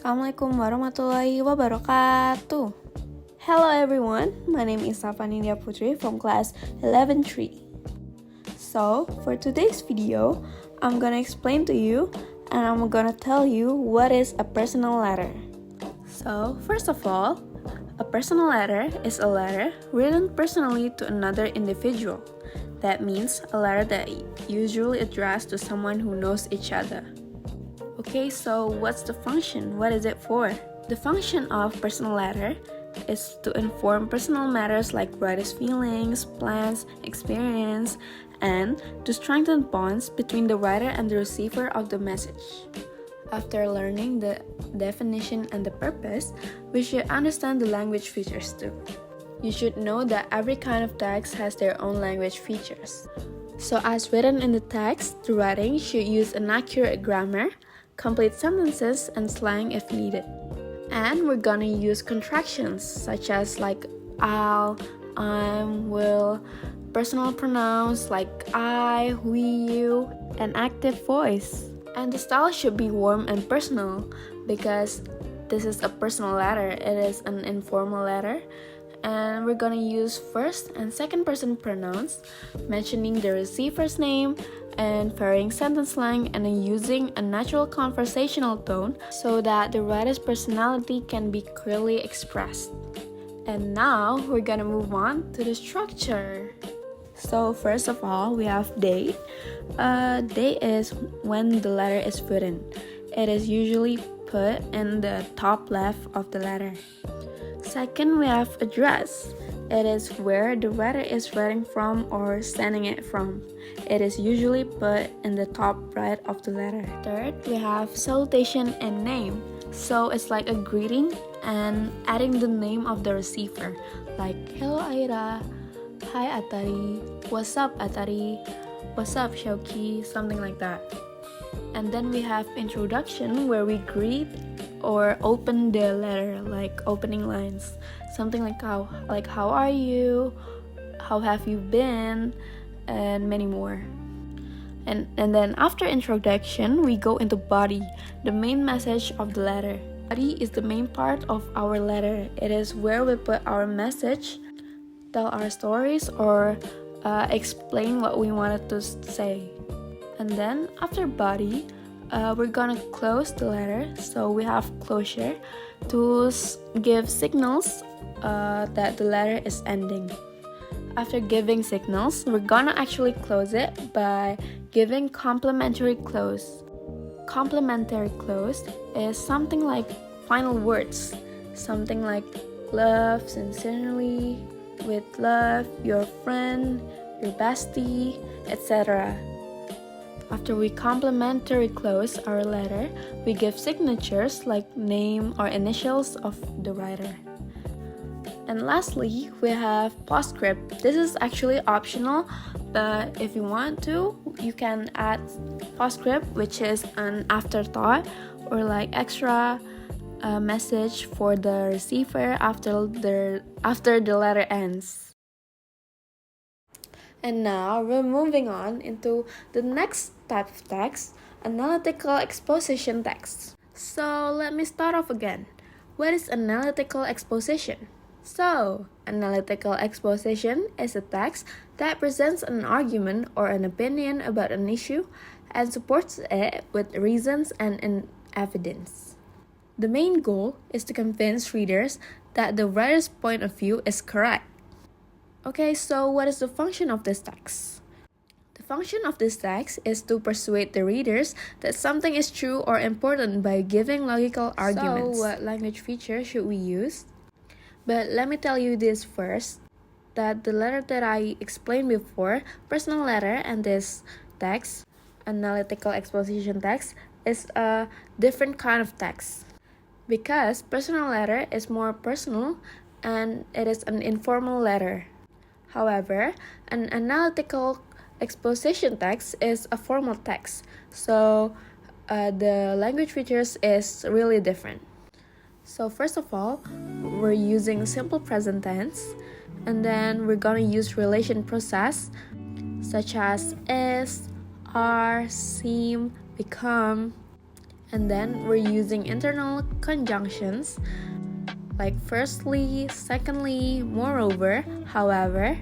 Assalamualaikum warahmatullahi wabarakatuh. Hello everyone, my name is Safanindia Putri from class 11-3. So, for today's video, I'm gonna explain to you and I'm gonna tell you what is a personal letter. So, first of all, a personal letter is a letter written personally to another individual. That means a letter that usually addressed to someone who knows each other. Okay, so what's the function? What is it for? The function of personal letter is to inform personal matters like writer's feelings, plans, experience, and to strengthen bonds between the writer and the receiver of the message. After learning the definition and the purpose, we should understand the language features too. You should know that every kind of text has their own language features. So as written in the text, the writing should use an accurate grammar, complete sentences, and slang if needed. And we're gonna use contractions such as like I'll, I'm, will, personal pronouns like I, we, you, and active voice. And the style should be warm and personal because this is a personal letter, it is an informal letter. And we're gonna use first and second person pronouns, mentioning the receiver's name and varying sentence slang, and then using a natural conversational tone so that the writer's personality can be clearly expressed. And now we're gonna move on to the structure. So first of all, we have date. Date is when the letter is written. It is usually put in the top left of the letter. Second, we have address. It is where the writer is writing from or sending it from. It is usually put in the top right of the letter. Third, we have salutation and name. So it's like a greeting and adding the name of the receiver, like hello Aira, hi Atari, what's up Atari, what's up Shauki, something like that. And then we have introduction where we greet or open the letter, like opening lines, something like how are you, how have you been, and many more. And then after introduction, we go into body, the main message of the letter. Body is the main part of our letter. It is where we put our message, tell our stories, or explain what we wanted to say. And then after body, we're gonna close the letter, so we have closure to give signals that the letter is ending. After giving signals, we're gonna actually close it by giving complementary close. Complementary close is something like final words, something like love, sincerely, with love, your friend, your bestie, etc. After we complementary close our letter, we give signatures like name or initials of the writer. And lastly, we have postscript. This is actually optional, but if you want to, you can add postscript, which is an afterthought or like extra message for the receiver after the letter ends. And now we're moving on into the next type of text, analytical exposition text. So let me start off again. What is analytical exposition? So, analytical exposition is a text that presents an argument or an opinion about an issue and supports it with reasons and evidence. The main goal is to convince readers that the writer's point of view is correct. Okay, so what is the function of this text? The function of this text is to persuade the readers that something is true or important by giving logical arguments. So what language feature should we use? But let me tell you this first, that the letter that I explained before, personal letter, and this text, analytical exposition text, is a different kind of text. Because personal letter is more personal and it is an informal letter. However, an analytical exposition text is a formal text, so the language features is really different. So first of all, we're using simple present tense, and then we're gonna use relation process such as is, are, seem, become, And then we're using internal conjunctions like firstly, secondly, moreover, however.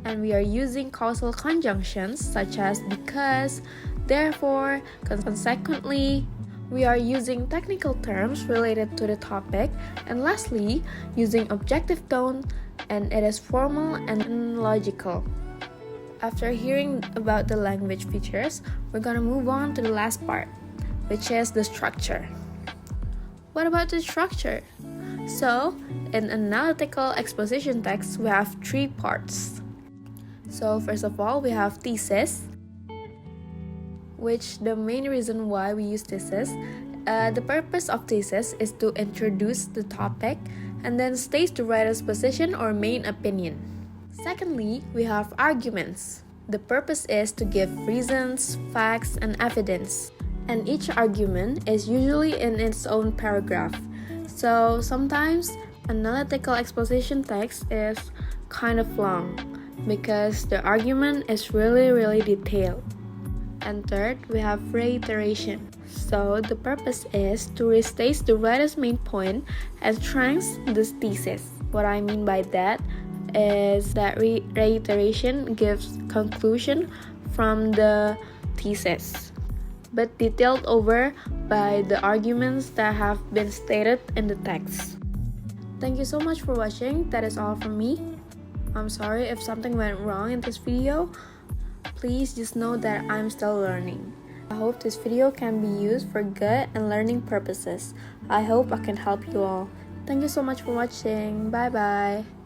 And we are using causal conjunctions such as because, therefore, consequently. We are using technical terms related to the topic. And lastly, using objective tone, and it is formal and logical. After hearing about the language features, we're gonna move on to the last part, which is the structure. What about the structure? So, in analytical exposition text, we have 3 parts. So, first of all, we have thesis, which the main reason why we use thesis, the purpose of thesis is to introduce the topic and then state the writer's position or main opinion. Secondly, we have arguments. The purpose is to give reasons, facts, and evidence. And each argument is usually in its own paragraph. So sometimes analytical exposition text is kind of long because the argument is really detailed. And third, we have reiteration. So the purpose is to restate the writer's main point and strengthen the thesis. What I mean by that is that reiteration gives conclusion from the thesis, but detailed over by the arguments that have been stated in the text. Thank you so much for watching. That is all from me. I'm sorry if something went wrong in this video. Please just know that I'm still learning. I hope this video can be used for good and learning purposes. I hope I can help you all. Thank you so much for watching. Bye bye.